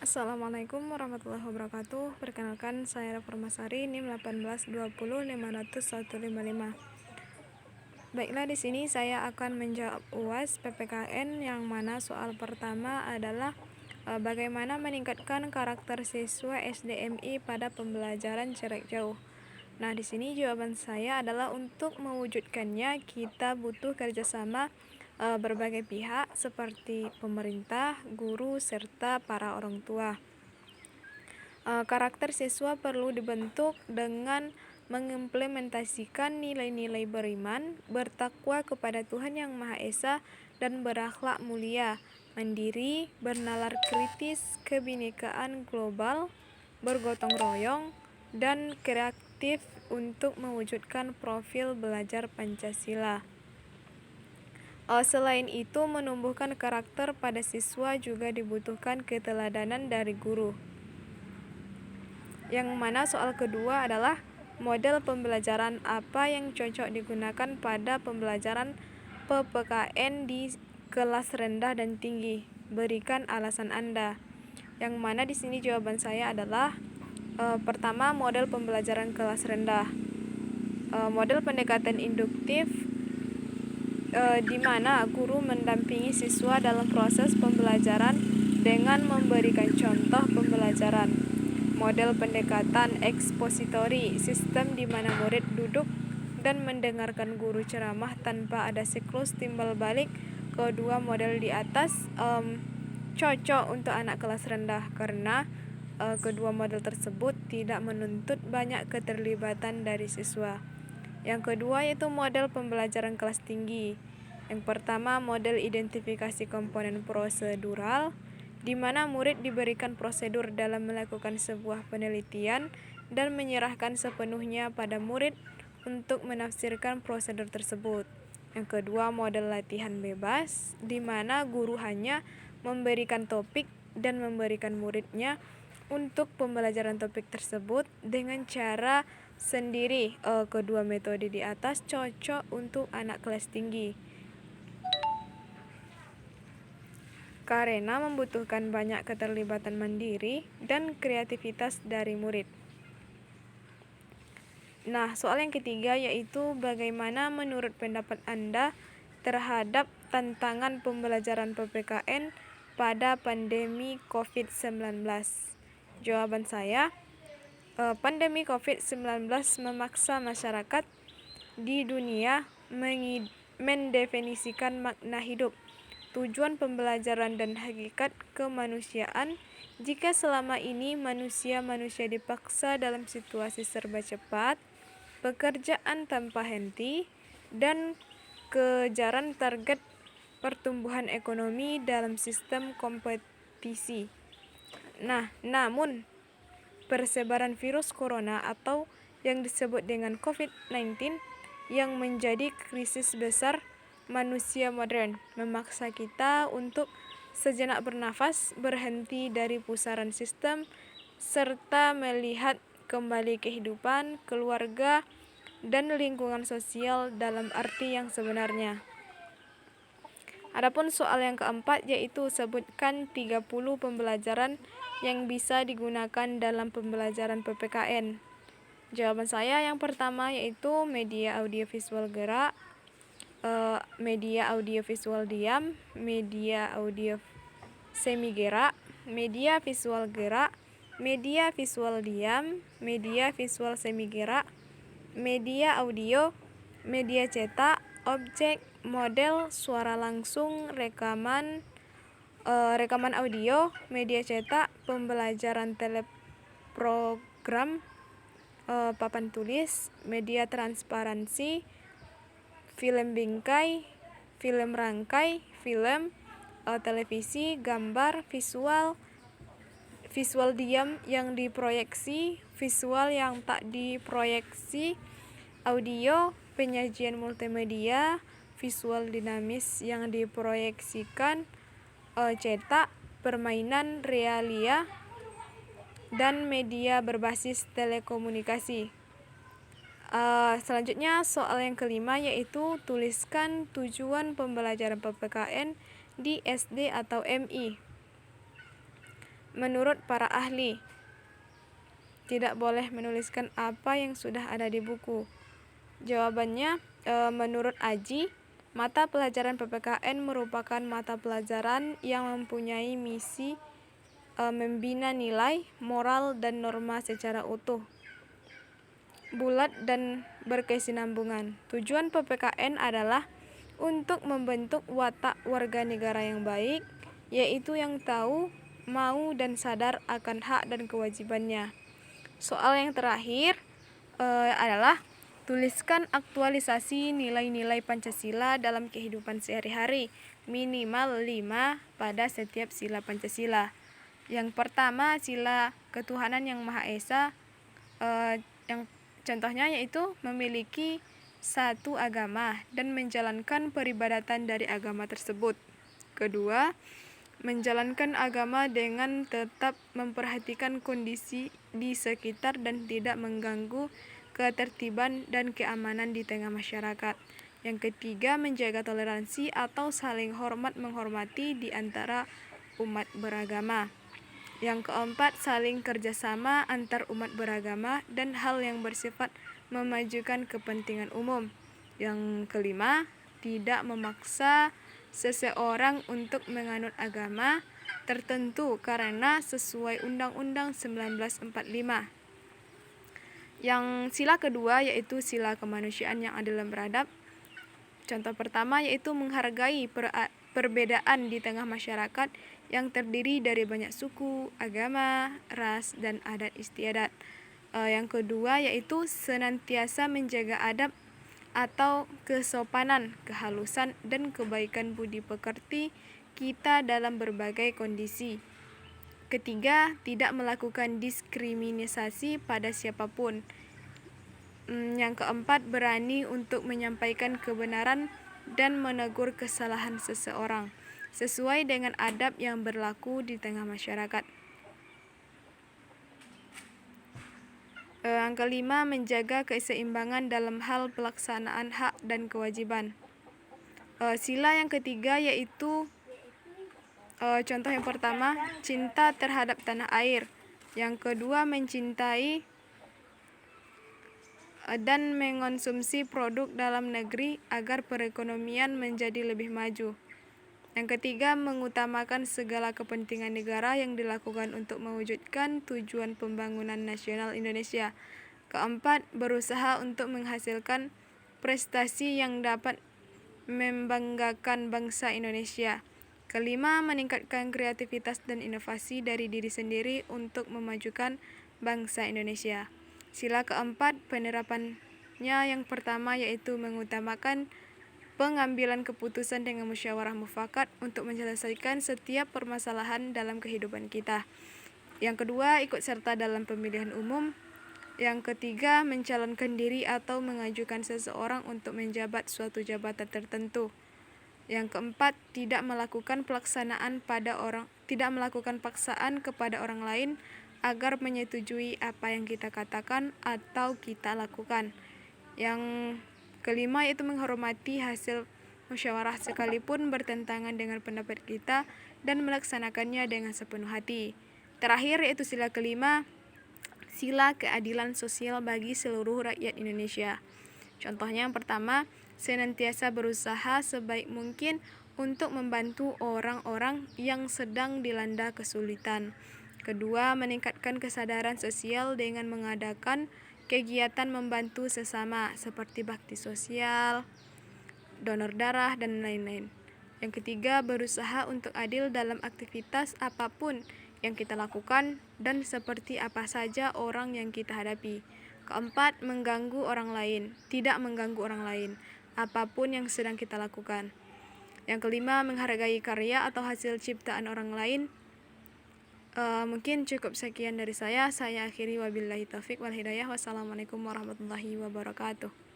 Assalamualaikum warahmatullahi wabarakatuh. Perkenalkan, saya Reformasari NIM 182050155. Baiklah, di sini saya akan menjawab UAS PPKN yang mana soal pertama adalah bagaimana meningkatkan karakter siswa SDMI pada pembelajaran jarak jauh. Nah, di sini jawaban saya adalah untuk mewujudkannya kita butuh kerjasama berbagai pihak seperti pemerintah, guru, serta para orang tua. Karakter siswa perlu dibentuk dengan mengimplementasikan nilai-nilai beriman, bertakwa kepada Tuhan Yang Maha Esa, dan berakhlak mulia, mandiri, bernalar kritis, kebinekaan global, bergotong royong, dan kreatif untuk mewujudkan profil belajar Pancasila. Selain itu, menumbuhkan karakter pada siswa juga dibutuhkan keteladanan dari guru. Yang mana soal kedua adalah model pembelajaran apa yang cocok digunakan pada pembelajaran PPKN di kelas rendah dan tinggi. Berikan alasan Anda. Yang mana di sini jawaban saya adalah pertama, model pembelajaran kelas rendah. Model pendekatan induktif di mana guru mendampingi siswa dalam proses pembelajaran dengan memberikan contoh pembelajaran. Model pendekatan ekspositori, sistem di mana murid duduk dan mendengarkan guru ceramah tanpa ada siklus timbal balik. Kedua model di atas cocok untuk anak kelas rendah karena kedua model tersebut tidak menuntut banyak keterlibatan dari siswa. Yang kedua yaitu model pembelajaran kelas tinggi. Yang pertama, model identifikasi komponen prosedural, di mana murid diberikan prosedur dalam melakukan sebuah penelitian dan menyerahkan sepenuhnya pada murid untuk menafsirkan prosedur tersebut. Yang kedua, model latihan bebas, di mana guru hanya memberikan topik dan memberikan muridnya untuk pembelajaran topik tersebut dengan cara sendiri. Kedua metode di atas cocok untuk anak kelas tinggi karena membutuhkan banyak keterlibatan mandiri dan kreativitas dari murid. Nah, soal yang ketiga yaitu bagaimana menurut pendapat Anda terhadap tantangan pembelajaran PPKN pada pandemi COVID-19. Jawaban saya, pandemi COVID-19 memaksa masyarakat di dunia mendefinisikan makna hidup, tujuan pembelajaran dan hakikat kemanusiaan. Jika selama ini manusia dipaksa dalam situasi serba cepat, pekerjaan tanpa henti, dan kejaran target pertumbuhan ekonomi dalam sistem kompetisi. Namun persebaran virus corona atau yang disebut dengan COVID-19 yang menjadi krisis besar manusia modern memaksa kita untuk sejenak bernafas, berhenti dari pusaran sistem, serta melihat kembali kehidupan, keluarga, dan lingkungan sosial dalam arti yang sebenarnya. Adapun soal yang keempat yaitu sebutkan 30 pembelajaran yang bisa digunakan dalam pembelajaran PPKN. Jawaban saya yang pertama yaitu media audiovisual gerak, media audiovisual diam, media audio semi gerak, media visual gerak, media visual diam, media visual semi gerak, media audio, media cetak, objek, model, suara langsung, rekaman audio, media cetak, pembelajaran teleprogram, papan tulis, media transparansi, film bingkai, film rangkai, film, televisi, gambar, visual diam yang diproyeksi, visual yang tak diproyeksi, audio, penyajian multimedia, visual dinamis yang diproyeksikan, cetak, permainan realia, dan media berbasis telekomunikasi. Selanjutnya soal yang kelima yaitu tuliskan tujuan pembelajaran PPKN di SD atau MI. menurut para ahli. Tidak boleh menuliskan apa yang sudah ada di buku. Jawabannya, menurut Aji, mata pelajaran PPKN merupakan mata pelajaran yang mempunyai misi membina nilai, moral, dan norma secara utuh, bulat, dan berkesinambungan. Tujuan PPKN adalah untuk membentuk watak warga negara yang baik, yaitu yang tahu, mau, dan sadar akan hak dan kewajibannya. Soal yang terakhir adalah tuliskan aktualisasi nilai-nilai Pancasila dalam kehidupan sehari-hari, minimal 5 pada setiap sila Pancasila. Yang pertama, sila ketuhanan yang Maha Esa, yang contohnya yaitu memiliki satu agama dan menjalankan peribadatan dari agama tersebut. Kedua, menjalankan agama dengan tetap memperhatikan kondisi di sekitar dan tidak mengganggu ketertiban dan keamanan di tengah masyarakat. Yang ketiga, menjaga toleransi atau saling hormat menghormati di antara umat beragama. Yang keempat, saling kerjasama antar umat beragama dan hal yang bersifat memajukan kepentingan umum. Yang kelima, tidak memaksa seseorang untuk menganut agama tertentu karena sesuai Undang-Undang 1945. Yang sila kedua yaitu sila kemanusiaan yang adil dan beradab. Contoh pertama yaitu menghargai perbedaan di tengah masyarakat yang terdiri dari banyak suku, agama, ras, dan adat istiadat. Yang kedua yaitu senantiasa menjaga adab atau kesopanan, kehalusan, dan kebaikan budi pekerti kita dalam berbagai kondisi. Ketiga, tidak melakukan diskriminasi pada siapapun. Yang keempat, berani untuk menyampaikan kebenaran dan menegur kesalahan seseorang sesuai dengan adab yang berlaku di tengah masyarakat. Yang kelima, menjaga keseimbangan dalam hal pelaksanaan hak dan kewajiban. Sila yang ketiga yaitu contoh yang pertama, cinta terhadap tanah air. Yang kedua, mencintai dan mengonsumsi produk dalam negeri agar perekonomian menjadi lebih maju. Yang ketiga, mengutamakan segala kepentingan negara yang dilakukan untuk mewujudkan tujuan pembangunan nasional Indonesia. Keempat, berusaha untuk menghasilkan prestasi yang dapat membanggakan bangsa Indonesia. Kelima, meningkatkan kreativitas dan inovasi dari diri sendiri untuk memajukan bangsa Indonesia. Sila keempat, penerapannya yang pertama yaitu mengutamakan pengambilan keputusan dengan musyawarah mufakat untuk menyelesaikan setiap permasalahan dalam kehidupan kita. Yang kedua, ikut serta dalam pemilihan umum. Yang ketiga, mencalonkan diri atau mengajukan seseorang untuk menjabat suatu jabatan tertentu. Yang keempat, tidak melakukan paksaan kepada orang lain agar menyetujui apa yang kita katakan atau kita lakukan. Yang kelima yaitu menghormati hasil musyawarah sekalipun bertentangan dengan pendapat kita dan melaksanakannya dengan sepenuh hati. Terakhir yaitu sila kelima, sila keadilan sosial bagi seluruh rakyat Indonesia. Contohnya yang pertama, senantiasa berusaha sebaik mungkin untuk membantu orang-orang yang sedang dilanda kesulitan. Kedua, meningkatkan kesadaran sosial dengan mengadakan kegiatan membantu sesama seperti bakti sosial, donor darah, dan lain-lain. Yang ketiga, berusaha untuk adil dalam aktivitas apapun yang kita lakukan dan seperti apa saja orang yang kita hadapi. Keempat, tidak mengganggu orang lain apapun yang sedang kita lakukan. Yang kelima, menghargai karya atau hasil ciptaan orang lain. Mungkin cukup sekian dari saya. Saya akhiri, wabillahi taufik wal hidayah. Wassalamualaikum warahmatullahi wabarakatuh.